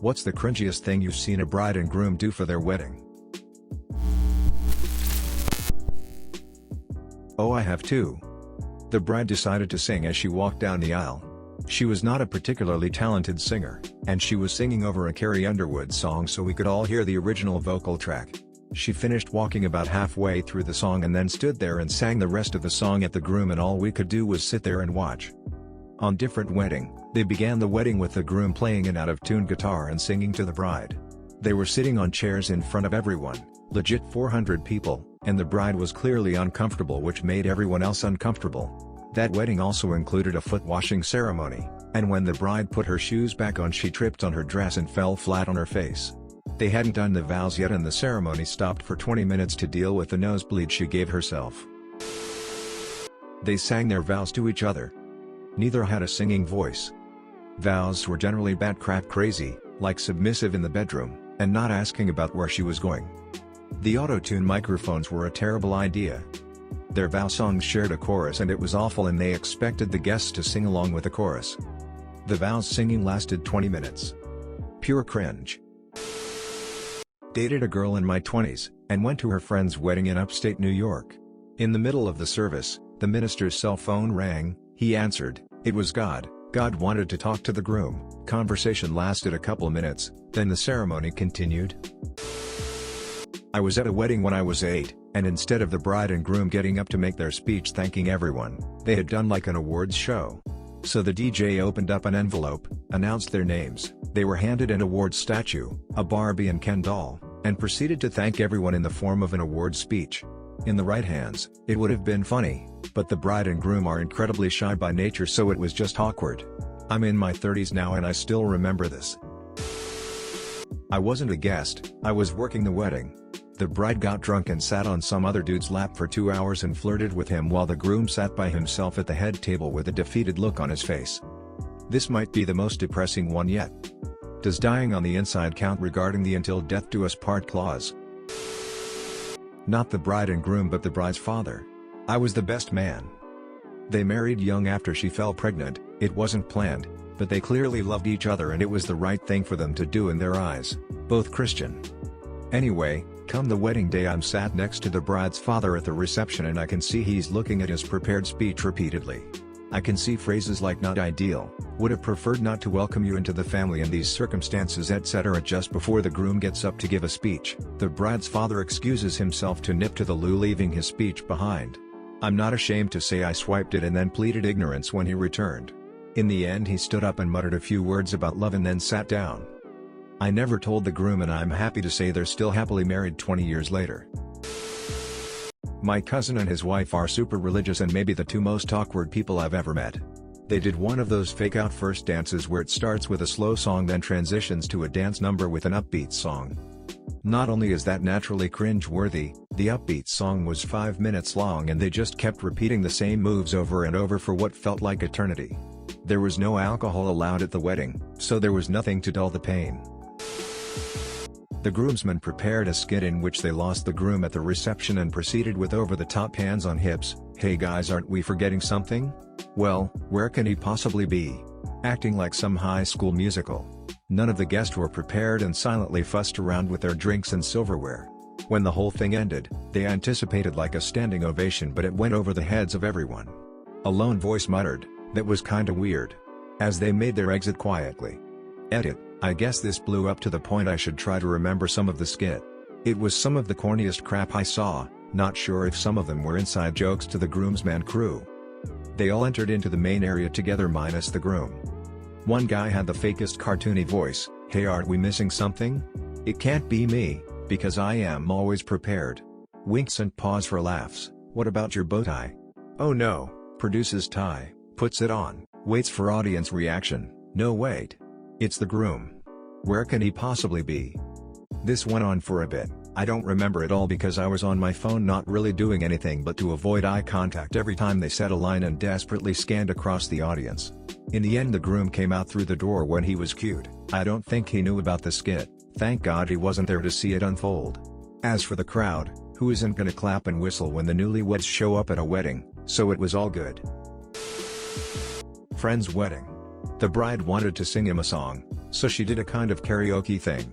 What's the cringiest thing you've seen a bride and groom do for their wedding? Oh, I have two. The bride decided to sing as she walked down the aisle. She was not a particularly talented singer, and she was singing over a Carrie Underwood song so we could all hear the original vocal track. She finished walking about halfway through the song and then stood there and sang the rest of the song at the groom, and all we could do was sit there and watch. On different wedding, they began the wedding with the groom playing an out-of-tune guitar and singing to the bride. They were sitting on chairs in front of everyone, legit 400 people, and the bride was clearly uncomfortable, which made everyone else uncomfortable. That wedding also included a foot washing ceremony, and when the bride put her shoes back on, she tripped on her dress and fell flat on her face. They hadn't done the vows yet and the ceremony stopped for 20 minutes to deal with the nosebleed she gave herself. They sang their vows to each other. Neither had a singing voice. Vows were generally bat-crap crazy, like submissive in the bedroom, and not asking about where she was going. The auto-tune microphones were a terrible idea. Their vow songs shared a chorus and it was awful, and they expected the guests to sing along with the chorus. The vows singing lasted 20 minutes. Pure cringe. Dated a girl in my 20s, and went to her friend's wedding in upstate New York. In the middle of the service, the minister's cell phone rang. He answered. It was God. God wanted to talk to the groom. Conversation lasted a couple minutes, then the ceremony continued. I was at a wedding when I was 8, and instead of the bride and groom getting up to make their speech thanking everyone, they had done like an awards show. So the DJ opened up an envelope, announced their names, they were handed an awards statue, a Barbie and Ken doll, and proceeded to thank everyone in the form of an awards speech. In the right hands, it would have been funny, but the bride and groom are incredibly shy by nature, so it was just awkward. I'm in my 30s now and I still remember this. I wasn't a guest, I was working the wedding. The bride got drunk and sat on some other dude's lap for 2 hours and flirted with him while the groom sat by himself at the head table with a defeated look on his face. This might be the most depressing one yet. Does dying on the inside count regarding the "until death do us part" clause? Not the bride and groom but the bride's father. I was the best man. They married young after she fell pregnant. It wasn't planned, but they clearly loved each other and it was the right thing for them to do in their eyes, both Christian. Anyway, come the wedding day, I'm sat next to the bride's father at the reception and I can see he's looking at his prepared speech repeatedly. I can see phrases like "not ideal," "would have preferred not to welcome you into the family in these circumstances," etc. Just before the groom gets up to give a speech, the bride's father excuses himself to nip to the loo, leaving his speech behind. I'm not ashamed to say I swiped it and then pleaded ignorance when he returned. In the end he stood up and muttered a few words about love and then sat down. I never told the groom and I'm happy to say they're still happily married 20 years later. My cousin and his wife are super religious and maybe the two most awkward people I've ever met. They did one of those fake-out first dances where it starts with a slow song then transitions to a dance number with an upbeat song. Not only is that naturally cringe-worthy, the upbeat song was 5 minutes long and they just kept repeating the same moves over and over for what felt like eternity. There was no alcohol allowed at the wedding, so there was nothing to dull the pain. The groomsmen prepared a skit in which they lost the groom at the reception and proceeded with over-the-top hands on hips. "Hey guys, aren't we forgetting something? Well, where can he possibly be?" Acting like some high school musical. None of the guests were prepared and silently fussed around with their drinks and silverware. When the whole thing ended, they anticipated like a standing ovation, but it went over the heads of everyone. A lone voice muttered, "That was kinda weird," as they made their exit quietly. Edit. I guess this blew up to the point I should try to remember some of the skit. It was some of the corniest crap I saw, not sure if some of them were inside jokes to the groomsman crew. They all entered into the main area together minus the groom. One guy had the fakest cartoony voice, "Hey, aren't we missing something? It can't be me, because I am always prepared." Winks and pause for laughs. "What about your bow tie?" "Oh no," produces tie, puts it on, waits for audience reaction. "No wait. It's the groom. Where can he possibly be?" This went on for a bit. I don't remember it all because I was on my phone not really doing anything but to avoid eye contact every time they said a line and desperately scanned across the audience. In the end the groom came out through the door when he was cued. I don't think he knew about the skit, thank God he wasn't there to see it unfold. As for the crowd, who isn't gonna clap and whistle when the newlyweds show up at a wedding, so it was all good. Friend's wedding. The bride wanted to sing him a song, So she did a kind of karaoke thing.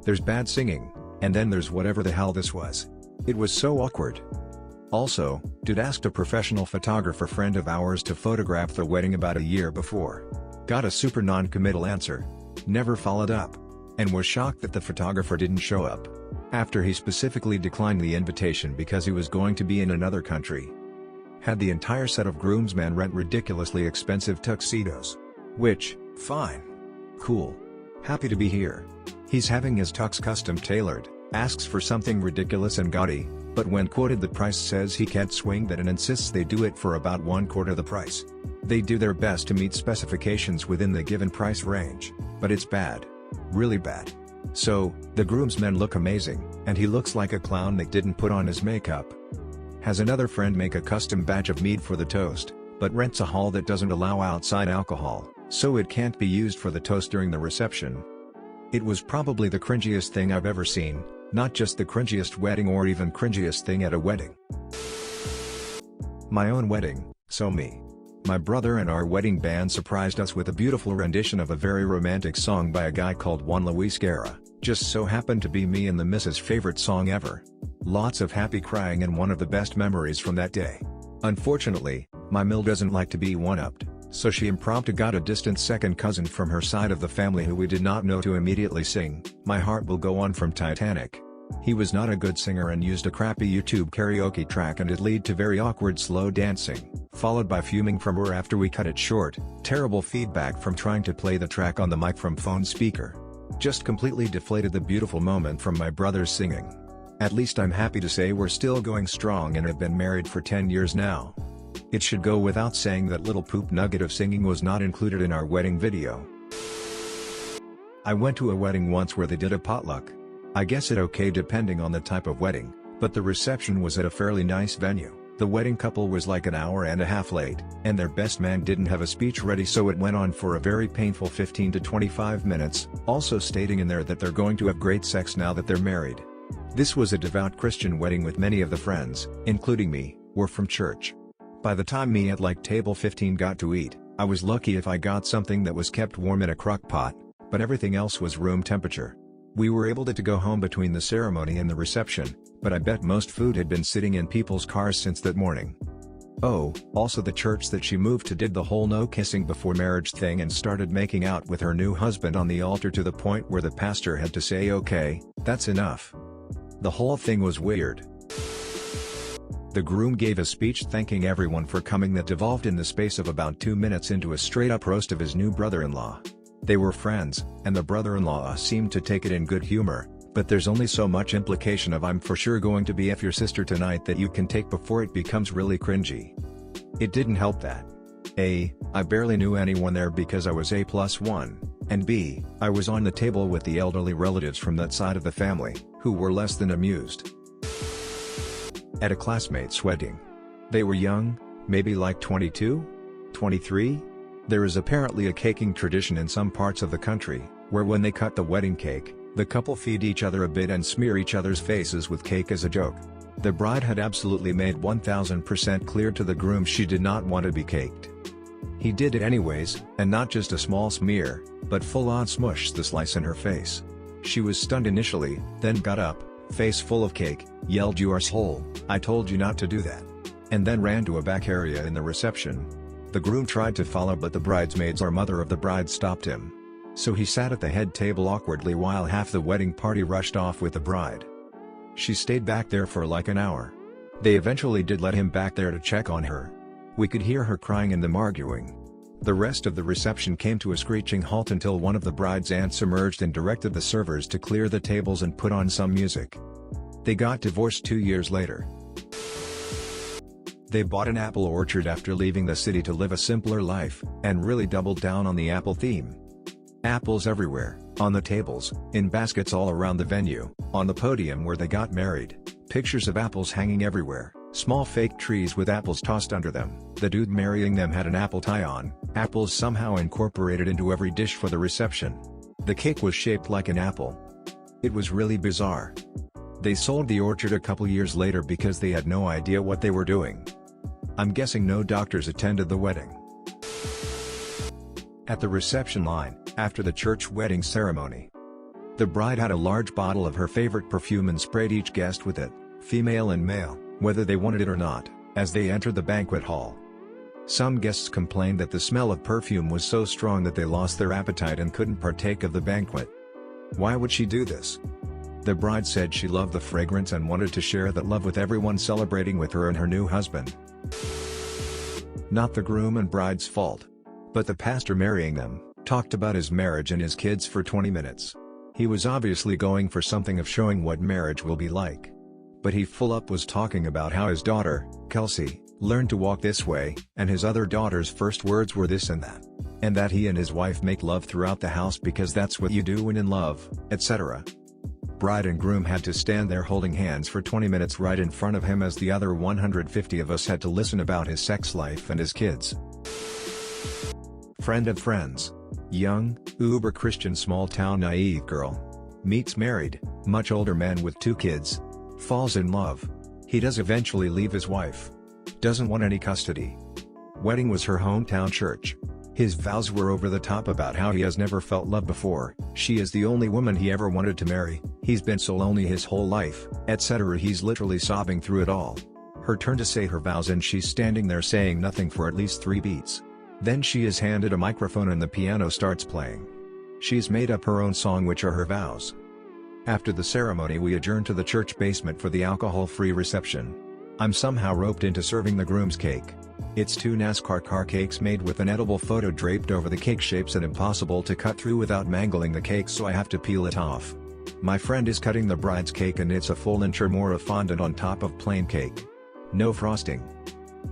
There's bad singing, and then there's whatever the hell this was. It was so awkward. Also, dude asked a professional photographer friend of ours to photograph the wedding about a year before. Got a super non-committal answer. Never followed up. And was shocked that the photographer didn't show up. After he specifically declined the invitation because he was going to be in another country. Had the entire set of groomsmen rent ridiculously expensive tuxedos. Which, fine. Cool. Happy to be here. He's having his tux custom tailored, asks for something ridiculous and gaudy, but when quoted the price says he can't swing that and insists they do it for about 1/4 the price. They do their best to meet specifications within the given price range, but it's bad. Really bad. So, the groomsmen look amazing, and he looks like a clown that didn't put on his makeup. Has another friend make a custom batch of mead for the toast, but rents a hall that doesn't allow outside alcohol, so it can't be used for the toast during the reception. It was probably the cringiest thing I've ever seen, not just the cringiest wedding or even cringiest thing at a wedding. My own wedding, so me. My brother and our wedding band surprised us with a beautiful rendition of a very romantic song by a guy called Juan Luis Guerra, just so happened to be me and the missus' favorite song ever. Lots of happy crying and one of the best memories from that day. Unfortunately, my Mill doesn't like to be one-upped, so she impromptu got a distant second cousin from her side of the family who we did not know to immediately sing "My Heart Will Go On" from Titanic. He was not a good singer and used a crappy YouTube karaoke track, and it led to very awkward slow dancing, followed by fuming from her after we cut it short, terrible feedback from trying to play the track on the mic from phone speaker. Just completely deflated the beautiful moment from my brother's singing. At least I'm happy to say we're still going strong and have been married for 10 years now. It should go without saying that little poop nugget of singing was not included in our wedding video. I went to a wedding once where they did a potluck. I guess it okay depending on the type of wedding, but the reception was at a fairly nice venue. The wedding couple was like an hour and a half late, and their best man didn't have a speech ready, so it went on for a very painful 15 to 25 minutes, also stating in there that they're going to have great sex now that they're married. This was a devout Christian wedding with many of the friends, including me, were from church. By the time me at like table 15 got to eat, I was lucky if I got something that was kept warm in a crock pot, but everything else was room temperature. We were able to go home between the ceremony and the reception, but I bet most food had been sitting in people's cars since that morning. Oh, also the church that she moved to did the whole no kissing before marriage thing and started making out with her new husband on the altar to the point where the pastor had to say, "Okay, that's enough." The whole thing was weird. The groom gave a speech thanking everyone for coming that devolved in the space of about 2 minutes into a straight-up roast of his new brother-in-law. They were friends, and the brother-in-law seemed to take it in good humor, but there's only so much implication of "I'm for sure going to be F your sister tonight" that you can take before it becomes really cringy. It didn't help that A, I barely knew anyone there because I was A+1, and B, I was on the table with the elderly relatives from that side of the family, who were less than amused. At a classmate's wedding. They were young, maybe like 22? 23? There is apparently a caking tradition in some parts of the country, where when they cut the wedding cake, the couple feed each other a bit and smear each other's faces with cake as a joke. The bride had absolutely made 1000% clear to the groom she did not want to be caked. He did it anyways, and not just a small smear, but full-on smushed the slice in her face. She was stunned initially, then got up, face full of cake, yelled, "You arsehole, I told you not to do that," and then ran to a back area in the reception. The groom tried to follow, but the bridesmaids or mother of the bride stopped him. So he sat at the head table awkwardly while half the wedding party rushed off with the bride. She stayed back there for like an hour. They eventually did let him back there to check on her. We could hear her crying and them arguing. The rest of the reception came to a screeching halt until one of the bride's aunts emerged and directed the servers to clear the tables and put on some music. They got divorced 2 years later. They bought an apple orchard after leaving the city to live a simpler life, and really doubled down on the apple theme. Apples everywhere, on the tables, in baskets all around the venue, on the podium where they got married, pictures of apples hanging everywhere, small fake trees with apples tossed under them. The dude marrying them had an apple tie on, apples somehow incorporated into every dish for the reception. The cake was shaped like an apple. It was really bizarre. They sold the orchard a couple years later because they had no idea what they were doing. I'm guessing no doctors attended the wedding. At the reception line, After the church wedding ceremony, the bride had a large bottle of her favorite perfume and sprayed each guest with it, female and male, whether they wanted it or not, as they entered the banquet hall. Some guests complained that the smell of perfume was so strong that they lost their appetite and couldn't partake of the banquet. Why would she do this? The bride said she loved the fragrance and wanted to share that love with everyone celebrating with her and her new husband. Not the groom and bride's fault. But the pastor marrying them talked about his marriage and his kids for 20 minutes. He was obviously going for something of showing what marriage will be like. But he full up was talking about how his daughter, Kelsey, learned to walk this way, and his other daughter's first words were this and that. And that he and his wife make love throughout the house because that's what you do when in love, etc. Bride and groom had to stand there holding hands for 20 minutes right in front of him as the other 150 of us had to listen about his sex life and his kids. Friend of friends. Young, uber-Christian small-town naive girl. Meets married, much older man with 2 kids. Falls in love. He does eventually leave his wife. Doesn't want any custody. Wedding was her hometown church. His vows were over the top about how he has never felt love before, she is the only woman he ever wanted to marry, he's been so lonely his whole life, etc. He's literally sobbing through it all. Her turn to say her vows and she's standing there saying nothing for at least 3 beats. Then she is handed a microphone and the piano starts playing. She's made up her own song which are her vows. After the ceremony we adjourn to the church basement for the alcohol-free reception. I'm somehow roped into serving the groom's cake. It's 2 NASCAR car cakes made with an edible photo draped over the cake shapes and impossible to cut through without mangling the cake, so I have to peel it off. My friend is cutting the bride's cake and it's a full inch or more of fondant on top of plain cake. No frosting.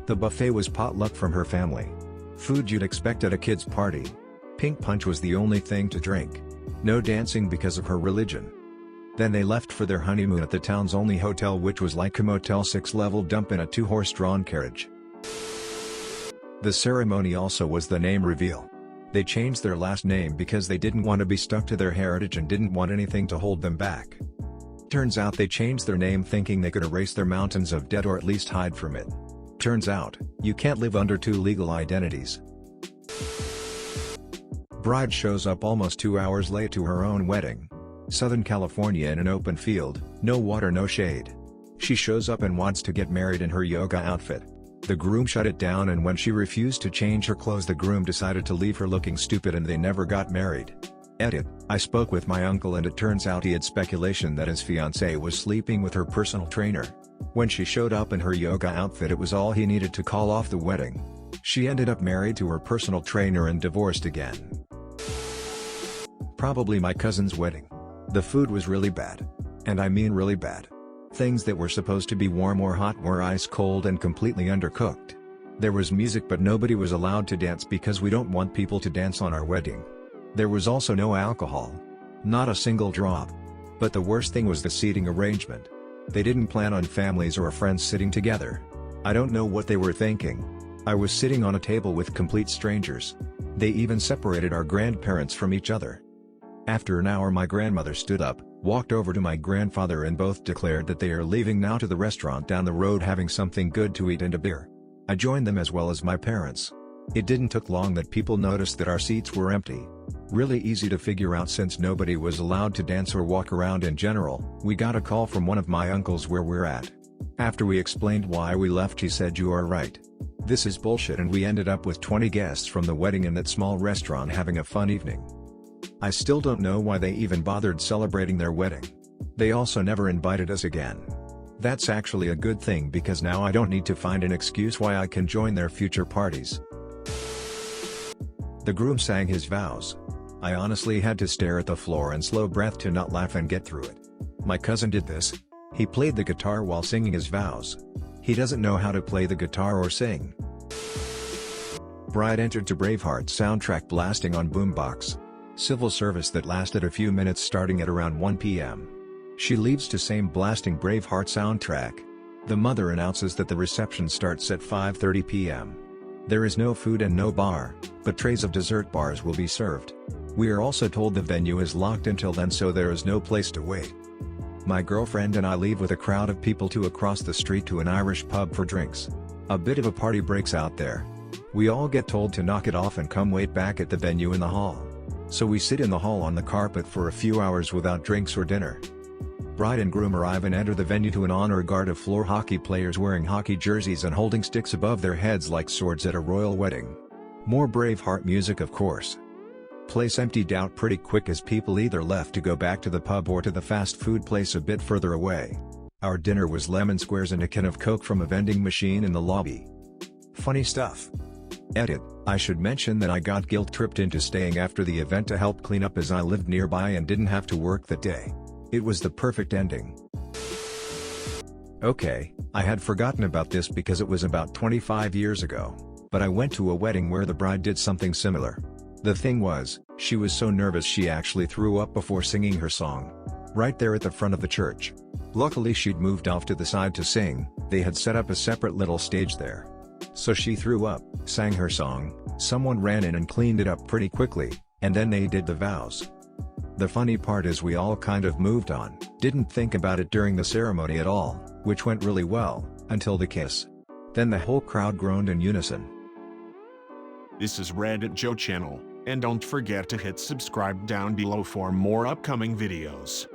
The buffet was potluck from her family. Food you'd expect at a kid's party. Pink punch was the only thing to drink. No dancing because of her religion. Then they left for their honeymoon at the town's only hotel, which was like a Motel 6 level dump in a 2-horse-drawn carriage. The ceremony also was the name reveal. They changed their last name because they didn't want to be stuck to their heritage and didn't want anything to hold them back. Turns out they changed their name thinking they could erase their mountains of debt or at least hide from it. Turns out, you can't live under 2 legal identities. Bride shows up almost 2 hours late to her own wedding. Southern California in an open field, no water, no shade. She shows up and wants to get married in her yoga outfit. The groom shut it down, and when she refused to change her clothes the groom decided to leave her looking stupid and they never got married. Edit, I spoke with my uncle and it turns out he had speculation that his fiancée was sleeping with her personal trainer. When she showed up in her yoga outfit it was all he needed to call off the wedding. She ended up married to her personal trainer and divorced again. Probably my cousin's wedding. The food was really bad. And I mean really bad. Things that were supposed to be warm or hot were ice cold and completely undercooked. There was music but nobody was allowed to dance because we don't want people to dance on our wedding. There was also no alcohol. Not a single drop. But the worst thing was the seating arrangement. They didn't plan on families or friends sitting together. I don't know what they were thinking. I was sitting on a table with complete strangers. They even separated our grandparents from each other. After an hour my grandmother stood up, walked over to my grandfather and both declared that they are leaving now to the restaurant down the road having something good to eat and a beer. I joined them as well as my parents. It didn't took long that people noticed that our seats were empty. Really easy to figure out since nobody was allowed to dance or walk around in general. We got a call from one of my uncles where we're at. After we explained why we left he said you are right. This is bullshit, and we ended up with 20 guests from the wedding in that small restaurant having a fun evening. I still don't know why they even bothered celebrating their wedding. They also never invited us again. That's actually a good thing because now I don't need to find an excuse why I can join their future parties. The groom sang his vows. I honestly had to stare at the floor and slow breath to not laugh and get through it. My cousin did this. He played the guitar while singing his vows. He doesn't know how to play the guitar or sing. Bride entered to Braveheart soundtrack blasting on boombox. Civil service that lasted a few minutes starting at around 1 p.m. She leaves to same blasting Braveheart soundtrack. The mother announces that the reception starts at 5:30 p.m. There is no food and no bar, but trays of dessert bars will be served. We are also told the venue is locked until then, so there is no place to wait. My girlfriend and I leave with a crowd of people to across the street to an Irish pub for drinks. A bit of a party breaks out there. We all get told to knock it off and come wait back at the venue in the hall. So we sit in the hall on the carpet for a few hours without drinks or dinner. Bride and groom arrive and enter the venue to an honor guard of floor hockey players wearing hockey jerseys and holding sticks above their heads like swords at a royal wedding. More Braveheart music, of course. Place emptied out pretty quick as people either left to go back to the pub or to the fast food place a bit further away. Our dinner was lemon squares and a can of Coke from a vending machine in the lobby. Funny stuff. Edit: I should mention that I got guilt-tripped into staying after the event to help clean up as I lived nearby and didn't have to work that day. It was the perfect ending. Okay, I had forgotten about this because it was about 25 years ago, but I went to a wedding where the bride did something similar. The thing was, she was so nervous she actually threw up before singing her song. Right there at the front of the church. Luckily she'd moved off to the side to sing, they had set up a separate little stage there. So she threw up, sang her song, someone ran in and cleaned it up pretty quickly, and then they did the vows. The funny part is we all kind of moved on, didn't think about it during the ceremony at all, which went really well, until the kiss. Then the whole crowd groaned in unison. This is RedditJoe channel, and don't forget to hit subscribe down below for more upcoming videos.